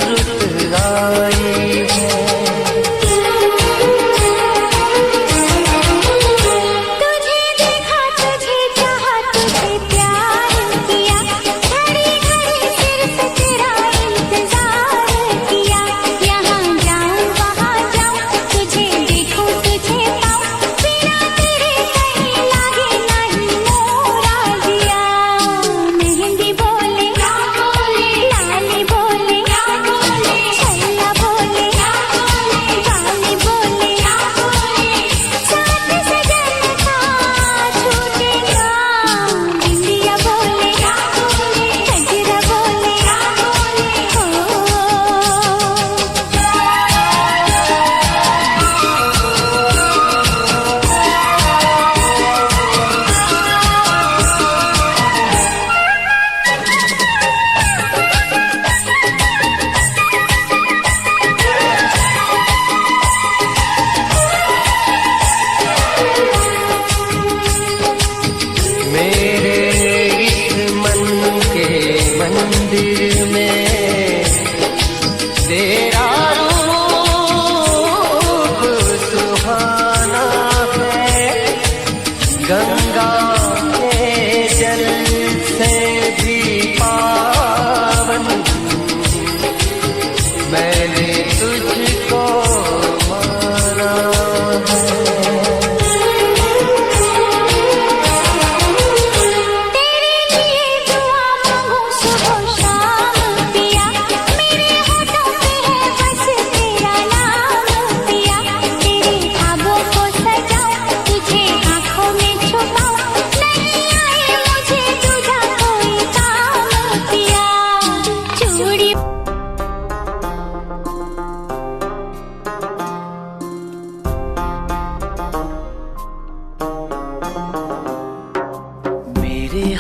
रुत आई है।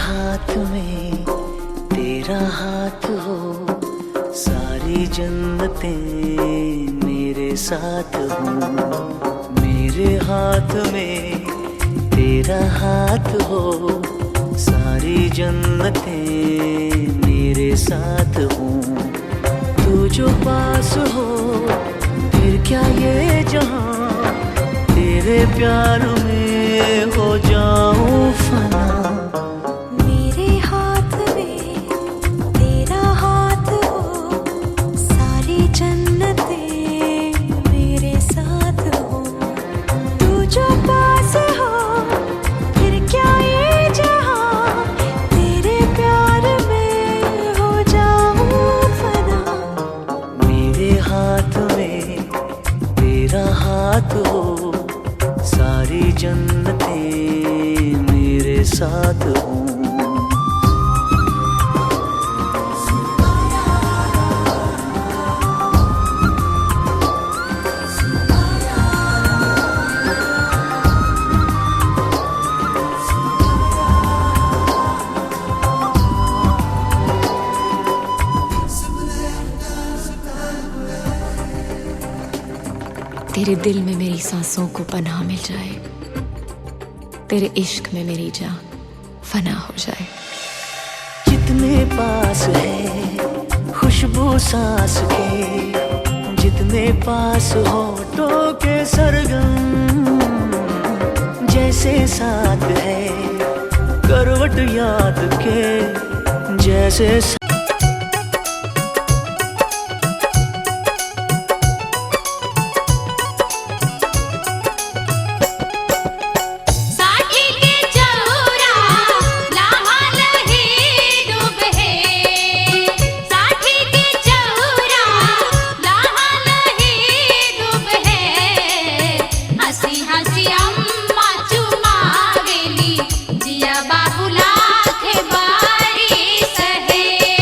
हाथ में तेरा हाथ हो, सारी जन्नतें मेरे साथ हो। मेरे हाथ में तेरा हाथ हो, सारी जन्नतें मेरे साथ हो। तू जो पास हो फिर क्या ये जहां, तेरे प्यार में हो जाऊं फना। हो सारी जन्नतें मेरे साथ हो। तेरे दिल में मेरी सांसों को पनाह मिल जाए, तेरे इश्क में मेरी जान फना हो जाए। जितने पास है खुशबू सांस के, जितने पास होठों के सरगम, जैसे साथ है करवट याद के, जैसे जिया बाबूला के बारी सहे।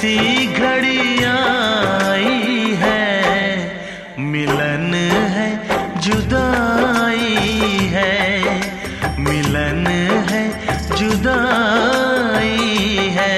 कैसी घड़ी आई है, मिलन है जुदाई है, मिलन है जुदाई है।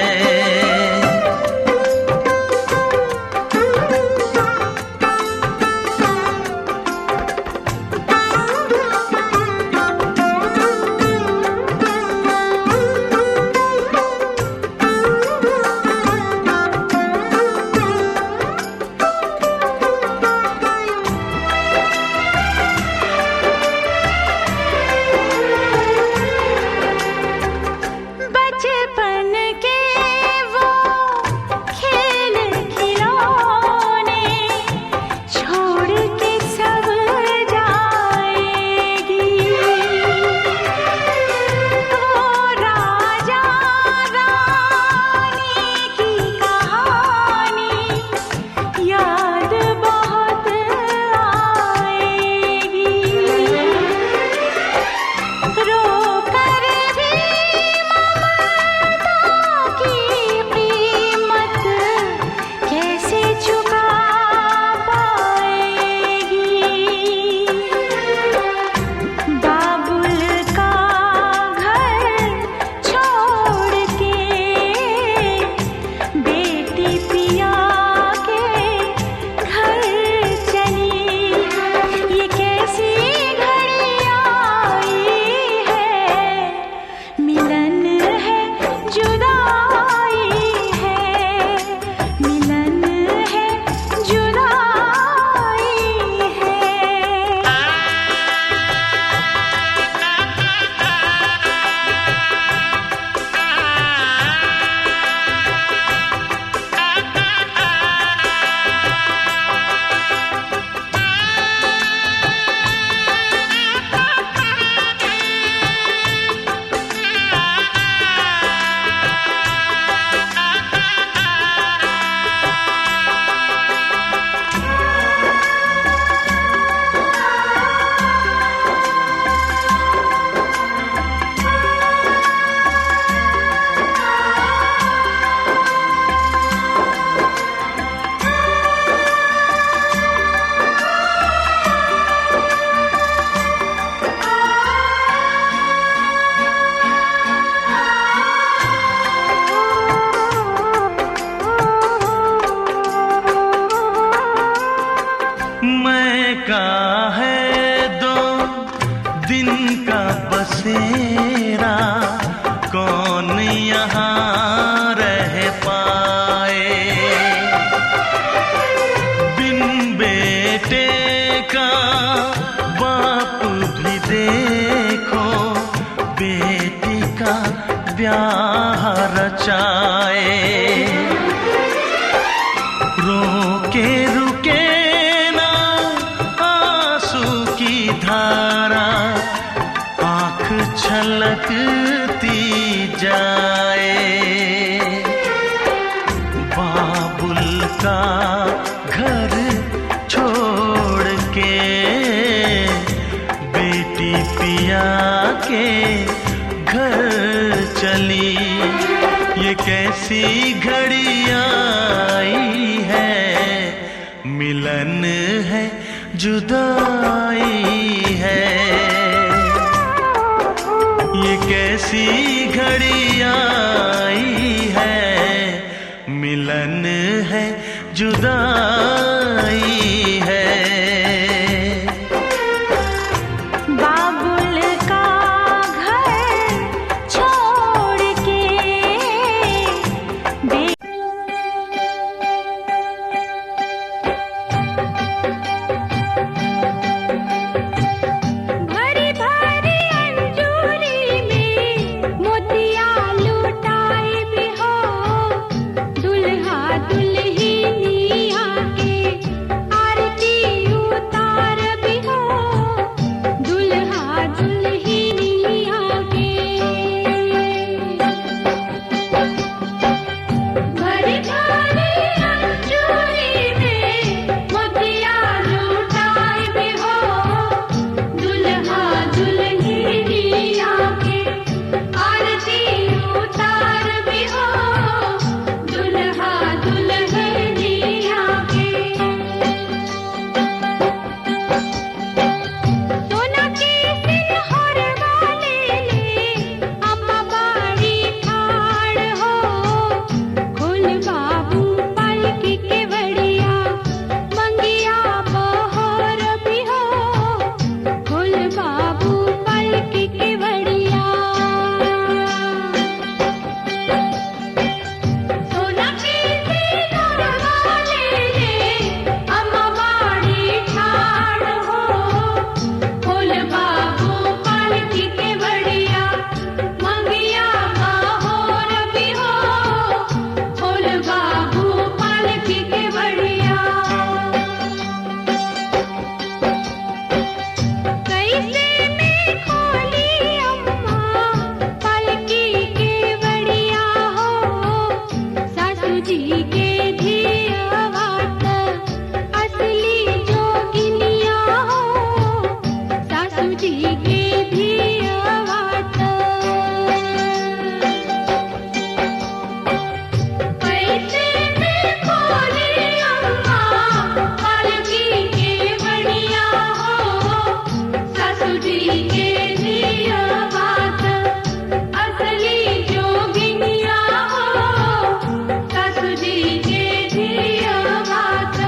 का है 2 दिन का बसेरा, कौन यहाँ रह पाए। बिन बेटे का बाप भी देखो, बेटी का ब्याह रचाए। रोके रुके धारा, आँख छलकती जाए। बाबुल का घर छोड़ के बेटी पिया के घर चली, ये कैसी घड़ी आई है, मिलन है जुदाई है। ये कैसी घड़ी आई है, मिलन है जुदाई है। बाबुल का घर छोड़ के दुल्हा दुल्हनिया के जी के धियावात पैसे में खोली अम्मा अलगी के बढ़िया हो ससुर जी के धियावात असली जोगिनिया हो ससुर जी के धियावात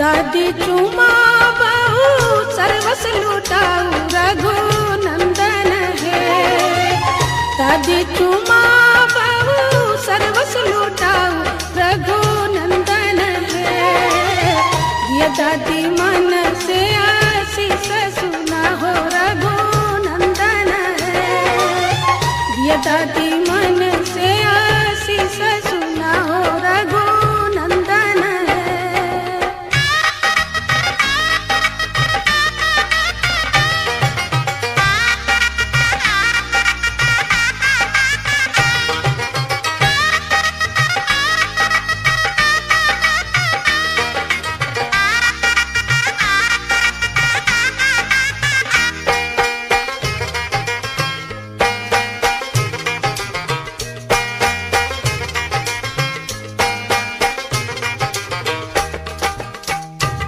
दादी चुमा बहू सर्वस लुटाऊ रघुनंदन है। दादी चुमा बहू सर्वस लुटाऊ रघुनंदन है। ये दादी मन से आशीष सुना हो रघुनंदन है। ये दादी मन से आशीष सुना हो रघुनंदन है।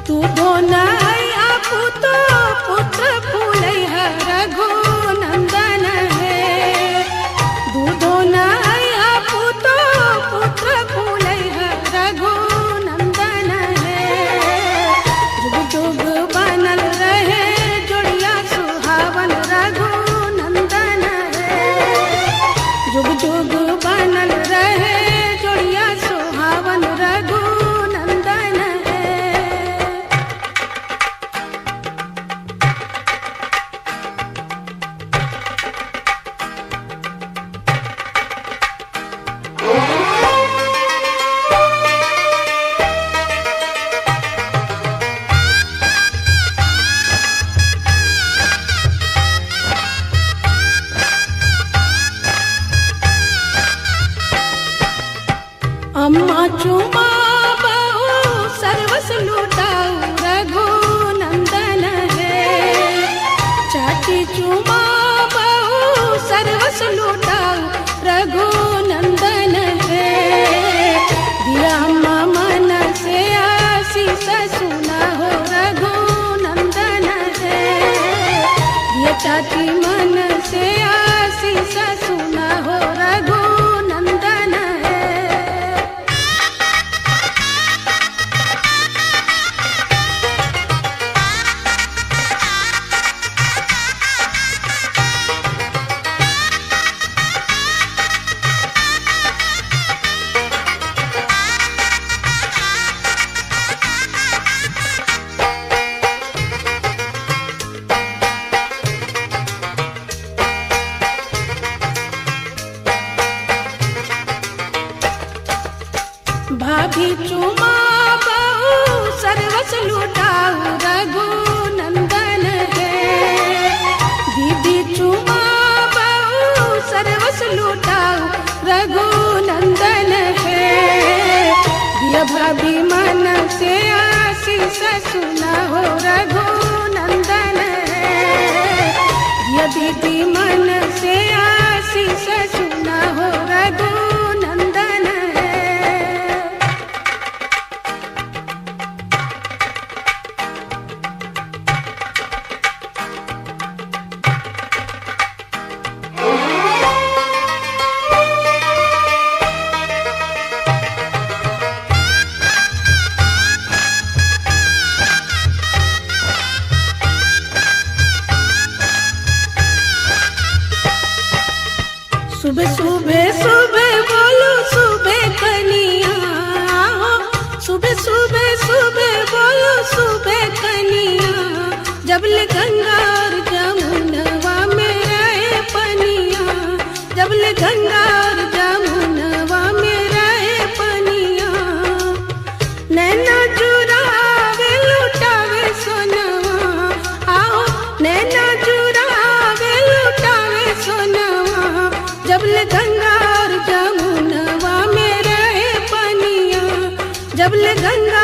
तू धोनाया पुतो पुत्र फूलैया रघुनंदन है। दूधो नया पुतो पुत्र फूलैया रघुनंदन है। जुग जुग बनल रहे जोड़िया सुहावन रघुनंदन है। जुग जुग बनल रहे जोड़िया सुहावन रघुनंदन है। अम्मा चुमा बहू सर्वस लुटाऊ रघुनंदन है। चाची चुमा बहू सर्वस लुटाऊ रघुनंदन है। दिया अम्मा मन से आशीष सुना हो रघुनंदन है। दिया चाची मन से आशीष सुना हो रघुनंदन है। भाभी चुमा बहू सर्वस लुटाऊ रघुनंदन है। दीदी चुमा बहू सर्वस लुटाऊ रघुनंदन है। दिया भाभी मन से आशीष सुना हो रघुनंदन है। दिया दीदी मन से आशीष सुना हो रघुनंदन है। सुबह सुबह सुबह बोलो सुबह कनिया हो सुबह कनिया जबले गंगा और जमुनवा में रहे पनिया जबले गंगा और जमुनवा में रहे पनिया नैना चुरावे लुटावे सोनवा आओ नैना चुरावे लुटावे सोनवा जबले गंगा और जमुनवा में रहे पनिया जबले गंगा